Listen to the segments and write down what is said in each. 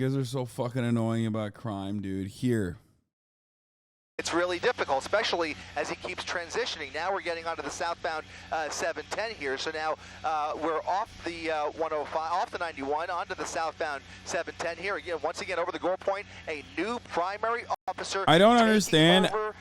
guys are so fucking annoying about crime, dude. Here. It's really difficult, especially as he keeps transitioning. Now we're getting onto the southbound 710 here. So now we're off the 105, off the 91, onto the southbound 710 here. Again, once again, over the goal point, a new primary officer. I don't understand. Over,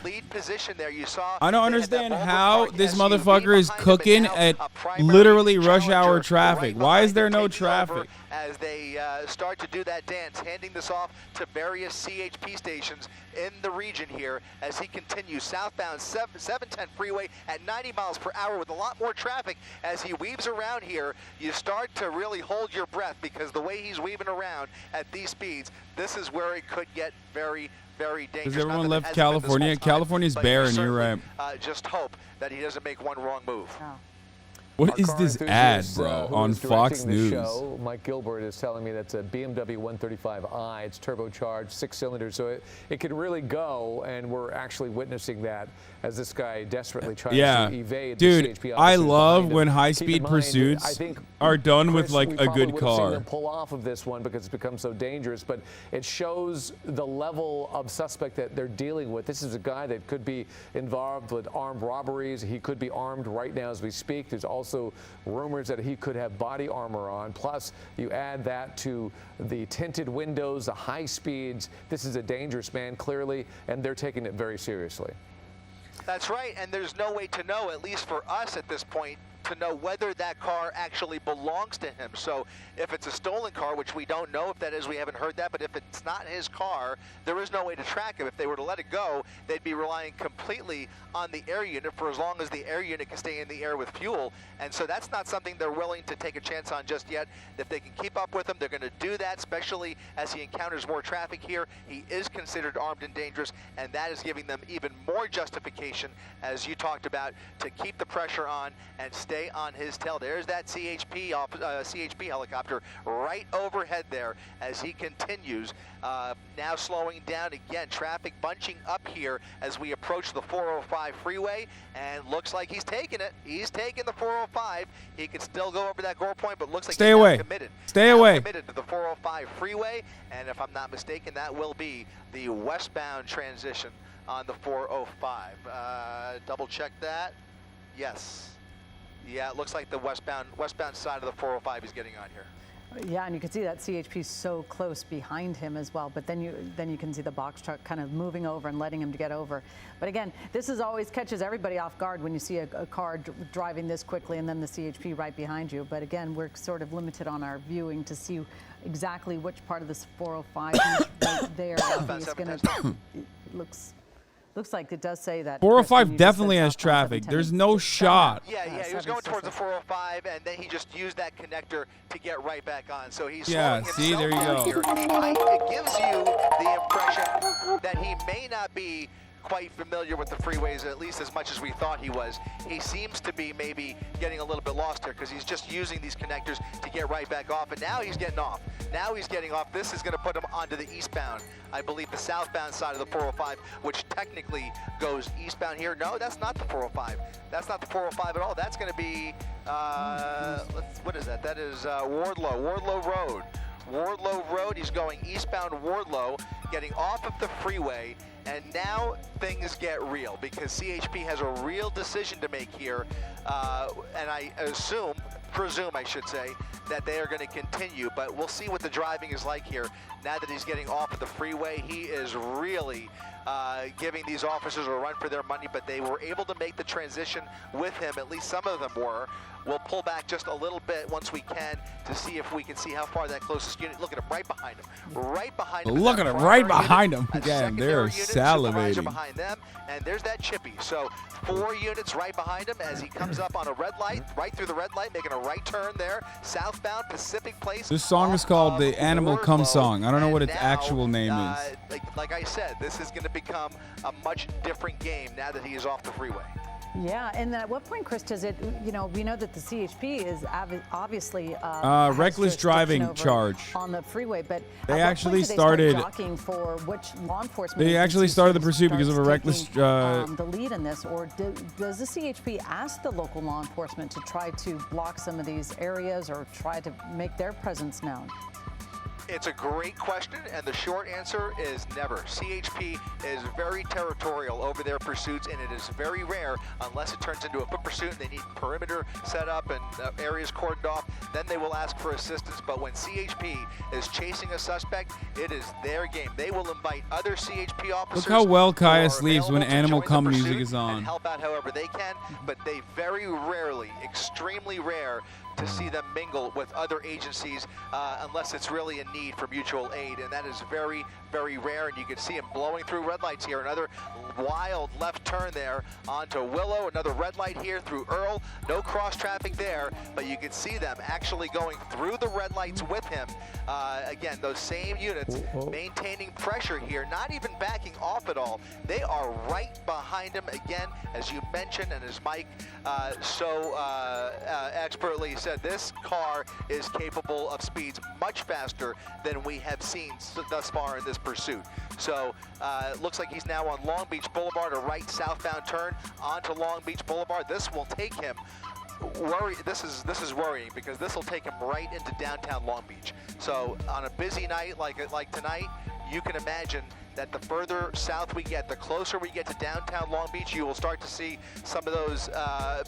lead position there. You saw. I don't understand how this motherfucker is cooking at literally rush hour traffic. Why is there no traffic? As they start to do that dance, handing this off to various CHP stations in the region here as he continues southbound 710 freeway at 90 miles per hour with a lot more traffic. As he weaves around here, you start to really hold your breath because the way he's weaving around at these speeds, this is where it could get very, very dangerous. Because everyone left California. California's barren, you're right. Just hope that he doesn't make one wrong move. Oh. What is this ad, bro, on Fox News? Show, Mike Gilbert is telling me that's a BMW 135i. It's turbocharged, 6 cylinders, so it could really go, and we're actually witnessing that as this guy desperately tries to evade the CHP officers. I love when high-speed pursuits are done with, like, a good car. Seen them pull off of this one because it's become so dangerous, but it shows the level of suspect that they're dealing with. This is a guy that could be involved with armed robberies. He could be armed right now as we speak. There's also rumors that he could have body armor on. Plus, you add that to the tinted windows, the high speeds. This is a dangerous man, clearly, and they're taking it very seriously. That's right, and there's no way to know, at least for us at this point, to know whether that car actually belongs to him. So if it's a stolen car, which we don't know if that is, we haven't heard that, but if it's not his car, there is no way to track him. If they were to let it go, they'd be relying completely on the air unit for as long as the air unit can stay in the air with fuel. And so that's not something they're willing to take a chance on just yet. If they can keep up with him, they're going to do that, especially as he encounters more traffic here. He is considered armed and dangerous, and that is giving them even more justification, as you talked about, to keep the pressure on and stay on his tail. There's that CHP helicopter right overhead there as he continues. Now slowing down again. Traffic bunching up here as we approach the 405 freeway, and looks like he's taking it. He's taking the 405. He can still go over that goal point, but looks like Stay he's away. Committed. Stay away. Committed to the 405 freeway, and if I'm not mistaken, that will be the westbound transition on the 405. Double check that. Yes. Yeah, it looks like the westbound side of the 405 is getting on here. Yeah, and you can see that CHP so close behind him as well. But then you can see the box truck kind of moving over and letting him to get over. But again, this is always catches everybody off guard when you see a car driving this quickly and then the CHP right behind you. But again, we're sort of limited on our viewing to see exactly which part of this 405 is right there. He's going to Looks like it does say that. 405 definitely has traffic. There's no shot. Yeah, he was going towards the 405, and then he just used that connector to get right back on. So he's see, there you go. It gives you the impression that he may not be quite familiar with the freeways, at least as much as we thought he was. He seems to be maybe getting a little bit lost here because he's just using these connectors to get right back off, and now he's getting off. Now he's getting off. This is going to put him onto the eastbound, I believe the southbound side of the 405, which technically goes eastbound here. No, that's not the 405. That's not the 405 at all. That's going to be, what is that? That is Wardlow Road. Wardlow Road, he's going eastbound Wardlow, getting off of the freeway, and now things get real because CHP has a real decision to make here, and I presume I should say, that they are going to continue, but we'll see what the driving is like here. Now that he's getting off of the freeway, he is really giving these officers a run for their money, but they were able to make the transition with him, at least some of them were. We'll pull back just a little bit once we can to see if we can see how far that closest unit. Look at him right behind him. Right behind him. Look at him right behind him. Again, they're salivating. Behind them, and there's that chippy. So 4 units right behind him as he comes up on a red light, right through the red light, making a right turn there. Southbound Pacific Place. This song is called the Animal Come Song. I don't know what its actual name is. Like I said, this is going to become a much different game now that he is off the freeway. Yeah, and then at what point, Chris, does it, we know that the CHP is obviously reckless driving charge on the freeway, but they actually started jockeying for which law enforcement. They actually started the pursuit because of a reckless the lead in this, or does the CHP ask the local law enforcement to try to block some of these areas or try to make their presence known? It's a great question, and the short answer is never. CHP is very territorial over their pursuits, and it is very rare, unless it turns into a foot pursuit and they need perimeter set up and areas cordoned off, then they will ask for assistance. But when CHP is chasing a suspect, it is their game. They will invite other CHP officers. Look how well Kaya who are sleeps when available to Animal join the Cum pursuit music is on. and help out however they can, but they very rarely, extremely rare, to see them mingle with other agencies unless it's really a need for mutual aid, and that is very, very rare. And you can see him blowing through red lights here. Another wild left turn there onto Willow. Another red light here through Earl. No cross traffic there, but you can see them actually going through the red lights with him. Again, those same units maintaining pressure here, not even backing off at all. They are right behind him again, as you mentioned, and as Mike expertly said, this car is capable of speeds much faster than we have seen thus far in this pursuit. So it looks like he's now on Long Beach Boulevard, a right southbound turn onto Long Beach Boulevard. This will take him this is worrying, because this will take him right into downtown Long Beach. So on a busy night like tonight, you can imagine that the further south we get, the closer we get to downtown Long Beach, you will start to see some of those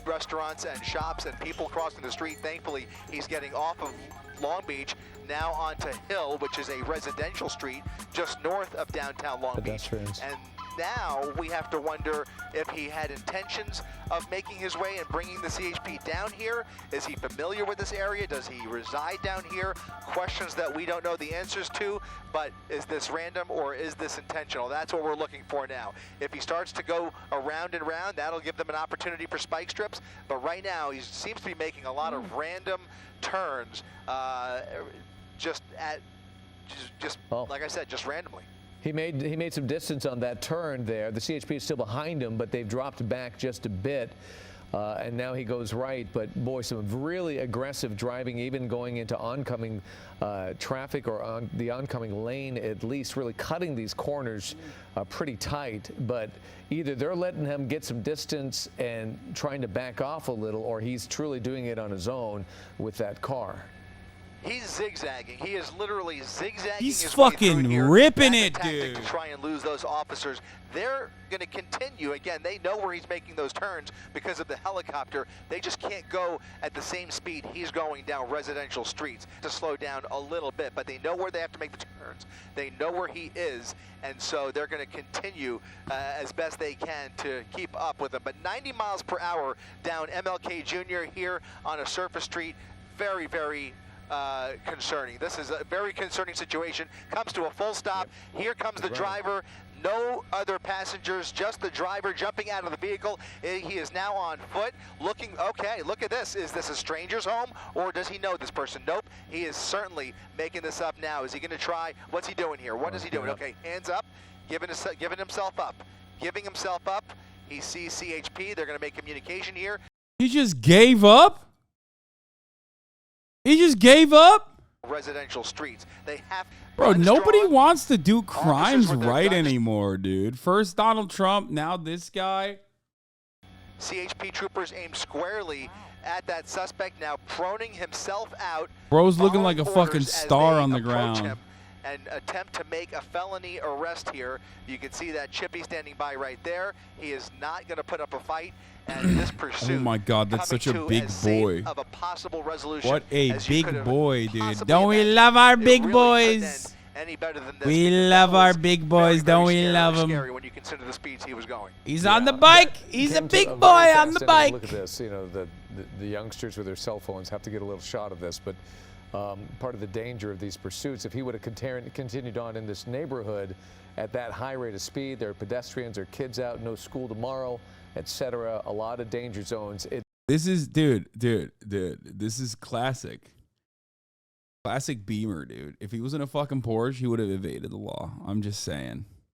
restaurants and shops and people crossing the street. Thankfully, he's getting off of Long Beach now onto Hill, which is a residential street just north of downtown Long Beach. And now we have to wonder if he had intentions of making his way and bringing the CHP down here. Is he familiar with this area? Does he reside down here? Questions that we don't know the answers to, but is this random or is this intentional? That's what we're looking for now. If he starts to go around and round, that'll give them an opportunity for spike strips, but right now he seems to be making a lot of random turns, like I said, just randomly. He made some distance on that turn there. The CHP is still behind him, but they've dropped back just a bit. And now he goes right. But, boy, some really aggressive driving, even going into oncoming traffic, or on the oncoming lane at least, really cutting these corners pretty tight. But either they're letting him get some distance and trying to back off a little, or he's truly doing it on his own with that car. He's zigzagging. He is literally zigzagging. He's his way through fucking here. ripping That's a it, tactic dude. To try and lose those officers. They're going to continue. Again, they know where he's making those turns because of the helicopter. They just can't go at the same speed he's going down residential streets to slow down a little bit. But they know where they have to make the turns. They know where he is, and so they're going to continue as best they can to keep up with him. But 90 miles per hour down MLK Jr. here on a surface street, very, very concerning. This is a very concerning situation. Comes to a full stop. Here comes the driver. No other passengers, just the driver jumping out of the vehicle. He is now on foot looking. Okay, look at this. Is this a stranger's home, or does he know this person? Nope. He is certainly making this up now. Is he going to try? What's he doing here? What is he doing? Okay, hands up. Giving himself up. Giving himself up. He sees CHP. They're going to make communication here. He just gave up? He just gave up? Residential streets. They have. Bro, nobody strong. wants to do crimes with their right guns. anymore, dude. First Donald Trump, now this guy. CHP troopers aim squarely at that suspect, now proning himself out. Bro's looking like a following fucking orders as star they on the approach ground. him and attempt to make a felony arrest here. You can see that Chippy standing by right there. He is not going to put up a fight. And this pursuit, Oh my God, that's coming such a to big as safe boy. of a possible resolution What a as you big could have boy, dude. possibly Don't we imagined. love our It big really couldn't boys? end any better than this, We because love that our was big boys, very, don't very we scary, love 'em? scary when you consider the speeds he was going. He's on the bike. He's a Came to big very boy on fast the ending. bike. Look at this. You know, the youngsters with their cell phones have to get a little shot of this. But part of the danger of these pursuits, if he would have continued on in this neighborhood at that high rate of speed, there are pedestrians, there are kids out, no school tomorrow, etc. A lot of danger zones. This is, dude, this is classic. Classic Beamer, dude. If he was in a fucking Porsche, he would have evaded the law. I'm just saying.